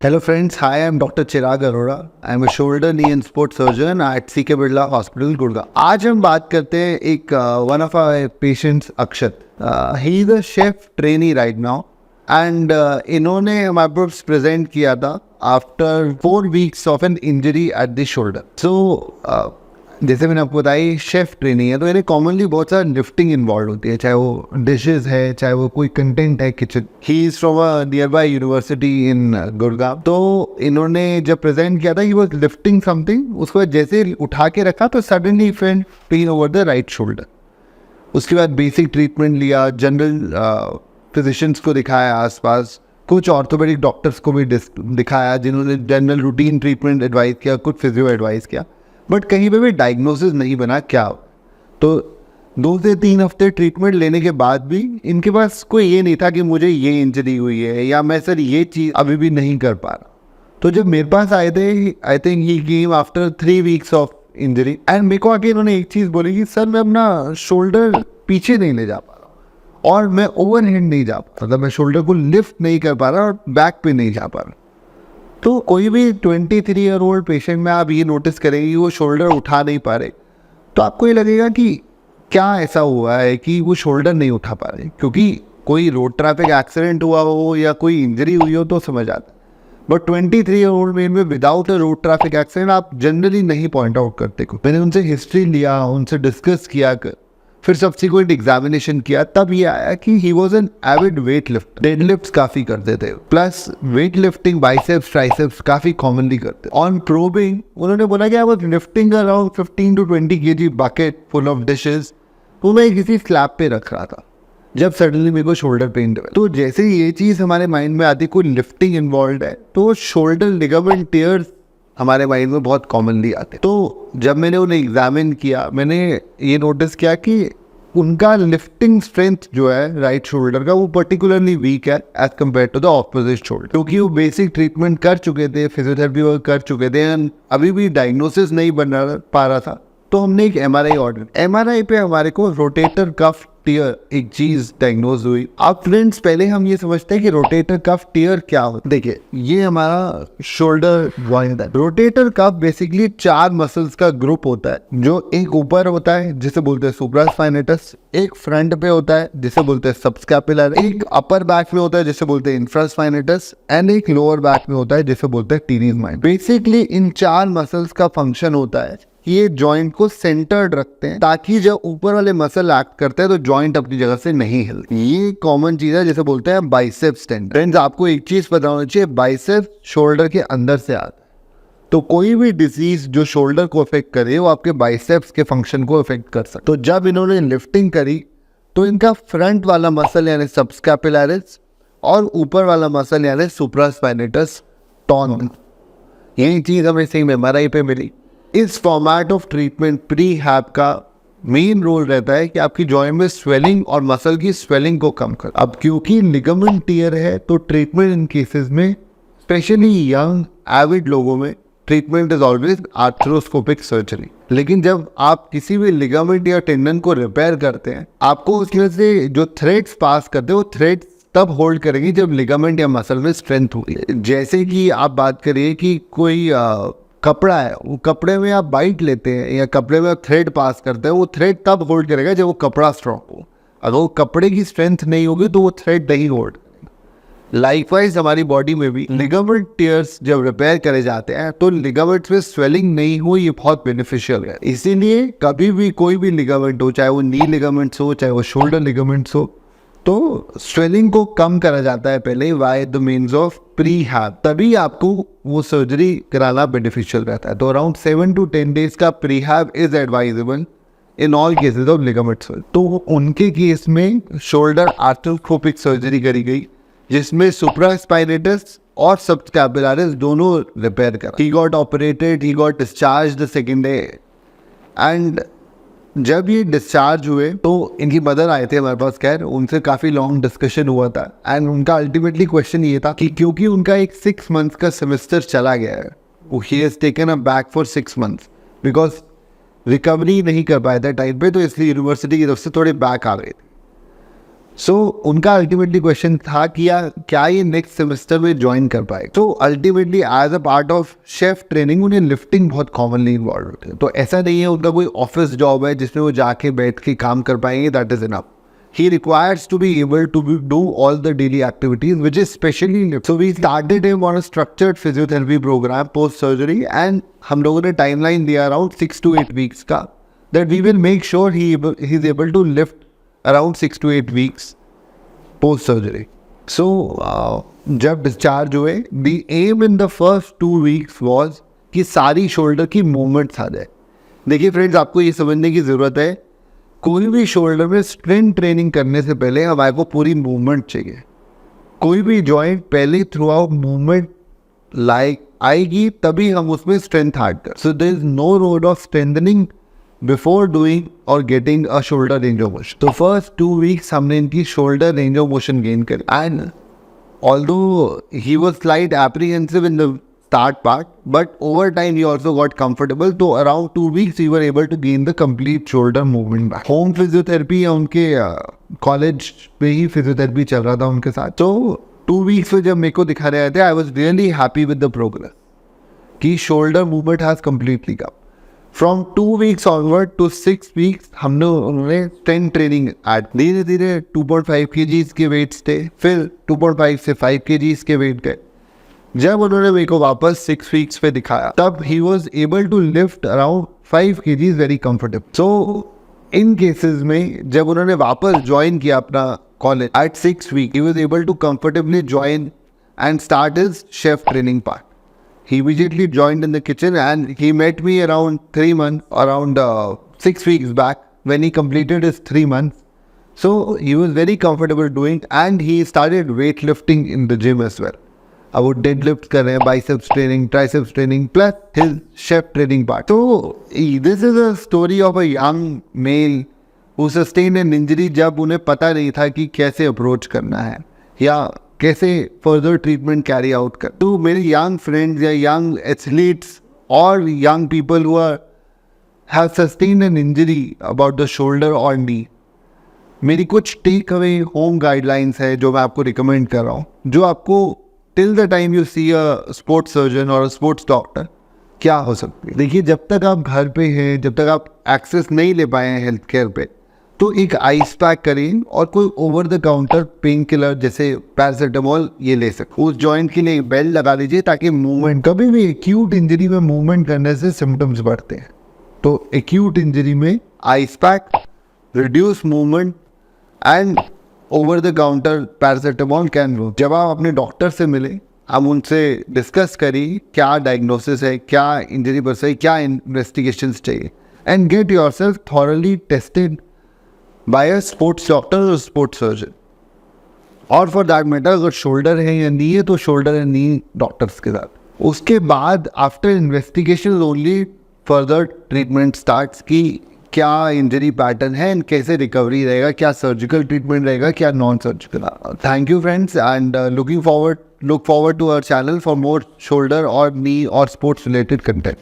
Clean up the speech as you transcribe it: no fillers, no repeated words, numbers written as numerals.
Hello friends, hi, I'm Dr. Chirag Arora. I'm a shoulder, knee and sports surgeon at CK Birla Hospital, Gurgaon. आज हम बात करते हैं एक one of our patients, Akshat. He is a chef trainee right now and इन्होंने हमारे पास present किया था after 4 weeks of an injury at the shoulder. So जैसे मैंने आपको बताया शेफ ट्रेनिंग है तो इन्हें कॉमनली बहुत सारा लिफ्टिंग इन्वॉल्व होती है, चाहे वो डिशेस है चाहे वो कोई कंटेंट है kitchen. He is from a nearby university in Gurgaon. तो इन्होंने जब प्रेजेंट किया था, ही वाज लिफ्टिंग समथिंग, उसको जैसे उठा के रखा तो suddenly felt pain over the right shoulder. उसके बाद बेसिक ट्रीटमेंट लिया, जनरल फिजिशियंस को दिखाया आसपास, कुछ ऑर्थोपेडिक डॉक्टर्स को भी दिखाया जिन्होंने जनरल रूटीन ट्रीटमेंट एडवाइस किया, कुछ फिजियो एडवाइस किया, बट कहीं पे भी डायग्नोसिस नहीं बना क्या. तो 2 से 3 हफ्ते ट्रीटमेंट लेने के बाद भी इनके पास कोई ये नहीं था कि मुझे ये इंजरी हुई है या मैं सर ये चीज़ अभी भी नहीं कर पा रहा. तो जब मेरे पास आए थे, I think he came after 3 weeks of injury and मेरे को आके इन्होंने एक चीज़ बोली कि सर मैं अपना शोल्डर पीछे नहीं ले जा पा रहा और मैं ओवरहेड नहीं जा पा रहा, मतलब मैं शोल्डर को लिफ्ट नहीं कर पा रहा और बैक पे नहीं जा पा रहा. तो कोई भी 23 ईयर ओल्ड पेशेंट में आप ये नोटिस करेंगे कि वो शोल्डर उठा नहीं पा रहे, तो आपको ये लगेगा कि क्या ऐसा हुआ है कि वो शोल्डर नहीं उठा पा रहे. क्योंकि कोई रोड ट्रैफिक एक्सीडेंट हुआ हो या कोई इंजरी हुई हो तो समझ आता है, बट 23 ईयर ओल्ड मैन में without a road traffic accident आप जनरली नहीं पॉइंट आउट करते. को मैंने उनसे हिस्ट्री लिया, उनसे डिस्कस किया, फिर सब्सिक्वेंट एग्जामिनेशन किया, तब ये आया कि he was an avid weight lift. Dead lift काफ़ी करते थे, plus weight lifting biceps triceps काफ़ी कॉमनली करते. ऑन प्रोबिंग उन्होंने बोला कि I was lifting around 15 to 20 kg bucket full of dishes, तो मैं किसी स्लैब पे रख रहा था जब सडनली मेरे को शोल्डर पेन हुआ. तो जैसे ये चीज़ हमारे माइंड में आती, कोई लिफ्टिंग इन्वॉल्व है, तो शोल्डर लिगामेंट टियर्स हमारे माइंड में बहुत कॉमनली आते. तो जब मैंने उन्हें एग्जामिन किया, मैंने ये नोटिस किया कि उनका लिफ्टिंग स्ट्रेंथ जो है राइट शोल्डर का वो पर्टिकुलरली वीक है as compare to the opposite shoulder. क्योंकि वो बेसिक ट्रीटमेंट कर चुके थे, फिजियोथेरेपी वर्क कर चुके थे, अभी भी डायग्नोसिस नहीं बन पा रहा था. तो हमने एक MRI ऑर्डर. MRI पे हमारे को रोटेटर कफ टियर एक चीज डायग्नोज हुई. अब फ्रेंड्स पहले हम ये समझते हैं कि रोटेटर कफ टियर क्या होता है. देखिए ये हमारा शोल्डर जॉइंट है. रोटेटर कफ बेसिकली 4 मसल्स का ग्रुप होता है, जो एक ऊपर होता है जिसे बोलते हैं सुप्रास्पाइनेटस, एक फ्रंट पे होता है जिसे बोलते हैं सबस्कैपुलर, एक अपर बैक में होता है जिसे बोलते हैं इंफ्रास्पाइनेटस एंड एक लोअर बैक में होता है जिसे बोलते हैं टीनिस माइनर. बेसिकली इन 4 मसल्स का फंक्शन होता है, ये जॉइंट को सेंटर्ड रखते हैं ताकि जब ऊपर वाले मसल एक्ट करते हैं तो जॉइंट अपनी जगह से नहीं हिलती. ये कॉमन चीज है जिसे बोलते हैं बाइसेप्स टेंडन. फ्रेंड्स आपको एक चीज पता होना चाहिए, बाइसेप्स शोल्डर के अंदर से आता है. तो कोई भी डिजीज जो शोल्डर को अफेक्ट करे वो आपके बाइसेप्स के फंक्शन को अफेक्ट कर सकते. तो जब इन्होंने लिफ्टिंग करी तो इनका फ्रंट वाला मसल यानी सबस्कैपुलरिस और ऊपर वाला मसल यानी सुप्रास्पाइनेटस टॉन, यही चीज हमें सेम MRI पे मिली. इस फॉर्मेट ऑफ ट्रीटमेंट प्री हैप का मेन रोल रहता है कि आपकी जॉइंट में स्वेलिंग और मसल की स्वेलिंग को कम कर. अब क्योंकि लिगामेंट टियर है तो ट्रीटमेंट इन केसेस में, स्पेशली यंग एविड लोगों में, treatment is always arthroscopic surgery. लेकिन जब आप किसी भी लिगामेंट या टेंडन को रिपेयर करते हैं, आपको उसमें से जो थ्रेड्स पास करते हैं वो थ्रेड्स तब होल्ड करेंगी जब लिगामेंट या मसल में स्ट्रेंथ होगी. जैसे कि आप बात करिए कि कोई कपड़ा है, वो कपड़े में आप बाइट लेते हैं या कपड़े में आप थ्रेड पास करते हैं, वो थ्रेड तब होल्ड करेगा जब वो कपड़ा स्ट्रॉन्ग हो. अगर वो कपड़े की स्ट्रेंथ नहीं होगी तो वो थ्रेड नहीं होल्ड करेगा. लाइकवाइज हमारी बॉडी में भी लिगामेंट टियर्स जब रिपेयर करे जाते हैं तो लिगामेंट्स में स्वेलिंग नहीं हो, ये बहुत बेनिफिशियल है. इसीलिए कभी भी कोई भी लिगामेंट हो, चाहे वो नी लिगामेंट्स हो चाहे वो शोल्डर लिगामेंट्स हो, तो स्वेलिंग को कम करा जाता है पहले by the means of prehab, तभी आपको वो सर्जरी कराना बेनिफिशियल रहता है. तो अराउंड 7 to 10 days का prehab is advisable in all cases of ligament surgery. तो उनके केस में शोल्डर आर्थ्रोस्कोपिक सर्जरी करी गई जिसमें सुप्रास्पाइनेटस और सबस्कैपुलरिस दोनों रिपेयर करा. He got operated, he got discharge the second day and जब ये डिस्चार्ज हुए तो इनकी मदर आए थे हमारे पास. खैर उनसे काफ़ी लॉन्ग डिस्कशन हुआ था एंड उनका अल्टीमेटली क्वेश्चन ये था कि क्योंकि उनका एक 6 months का सेमेस्टर चला गया है, he has taken a back for 6 months because recovery नहीं कर पाया था टाइम पे, तो इसलिए यूनिवर्सिटी की तरफ से थोड़े बैक आ गए थे. सो उनका अल्टीमेटली क्वेश्चन था कि क्या ये नेक्स्ट सेमेस्टर में ज्वाइन कर पाए। तो ultimately as a part of chef training उन्हें लिफ्टिंग बहुत कॉमनली इन्वॉल्व होते हैं। तो ऐसा नहीं है उनका कोई ऑफिस जॉब है जिसमें वो जाके बैठ के काम कर पाएंगे, that is enough. He requires to be able to do all the daily activities, which is specially lift. So we started him on a structured physiotherapy program post surgery, and हम लोगों ने timeline दिया around 6 to 8 weeks का, that we will make sure he's able to lift around 6 to 8 weeks post surgery. So जब discharge हुए, the aim in the first 2 weeks was कि सारी shoulder की movements आ जाए। देखिए फ्रेंड्स, आपको ये समझने की ज़रूरत है, कोई भी शोल्डर में स्ट्रेंथ ट्रेनिंग करने से पहले हमारे को पूरी मूवमेंट चाहिए। कोई भी जॉइंट पहले थ्रू आउट मूवमेंट आएगी तभी हम उसमें स्ट्रेंथ ऐड कर। So there is no road of strengthening before doing or getting a shoulder range of motion. तो फर्स्ट 2 वीक्स हमने इनकी shoulder range of motion gain करी, and although he was slight apprehensive in the start part, but over time he also got comfortable. So around 2 weeks we were able to gain the complete shoulder movement back. Home physiotherapy या उनके college पे ही physiotherapy चल रहा था उनके साथ। तो 2 weeks में जब मेरे को दिखा रहे थे, I was really happy with the progress कि shoulder movement has completely come. From 2 weeks onward to 6 weeks हमने उन्होंने स्ट्रेंथ ट्रेनिंग ऐड, धीरे धीरे 2.5 kgs के वेट्स थे, फिर 2.5 से 5 kgs के वेट गए। जब उन्होंने मेरे को वापस 6 weeks पे दिखाया, तब he was able to lift around 5 kgs very comfortable. So in cases में जब उन्होंने वापस ज्वाइन किया अपना college at 6 weeks, he was able to comfortably join and start his chef training part. He immediately joined in the kitchen, and he met me around 3 months, around 6 weeks back when he completed his 3 months. So he was very comfortable doing, and he started weightlifting in the gym as well. अब वो deadlift कर रहे हैं, biceps training, triceps training plus his chef training part. तो this is a story of a young male who sustained an injury जब उन्हें पता नहीं था कि कैसे अप्रोच करना है या कैसे फर्दर ट्रीटमेंट कैरी आउट कर। तो मेरे यंग फ्रेंड्स या यंग एथलीट्स और young people who have sustained an injury about the shoulder और नी, मेरी कुछ टेक अवे होम गाइडलाइंस है जो मैं आपको रिकमेंड कर रहा हूँ, जो आपको till the time you see a sports surgeon और स्पोर्ट्स डॉक्टर क्या हो सकती है। देखिए, जब तक आप घर पे हैं, जब तक आप एक्सेस नहीं ले पाए हैं हेल्थ केयर पे, तो एक आइस पैक करें और कोई over the counter pain killer जैसे पैरासिटामोल ये ले सकते। उस जॉइंट के लिए बेल्ट लगा दीजिए ताकि मूवमेंट, कभी भी एक्यूट इंजरी में मूवमेंट करने से सिम्टम्स बढ़ते हैं। तो एक्यूट इंजरी में ice pack, reduce movement and over the counter paracetamol can work. जब आप अपने डॉक्टर से मिले, आप उनसे डिस्कस करिए क्या डायग्नोसिस है, क्या इंजरी पर है, क्या इन्वेस्टिगेशंस चाहिए, and get yourself thoroughly tested by a sports doctor और स्पोर्ट्स सर्जन। और फॉर दैट मैटर अगर शोल्डर है या नी है तो शोल्डर एंड नी डॉक्टर्स के साथ। उसके बाद after investigation only further treatment starts की क्या इंजरी पैटर्न है एंड कैसे रिकवरी रहेगा, क्या सर्जिकल ट्रीटमेंट रहेगा, क्या non surgical. Thank you friends, and look forward to our channel for more shoulder और नी और स्पोर्ट्स रिलेटेड कंटेंट।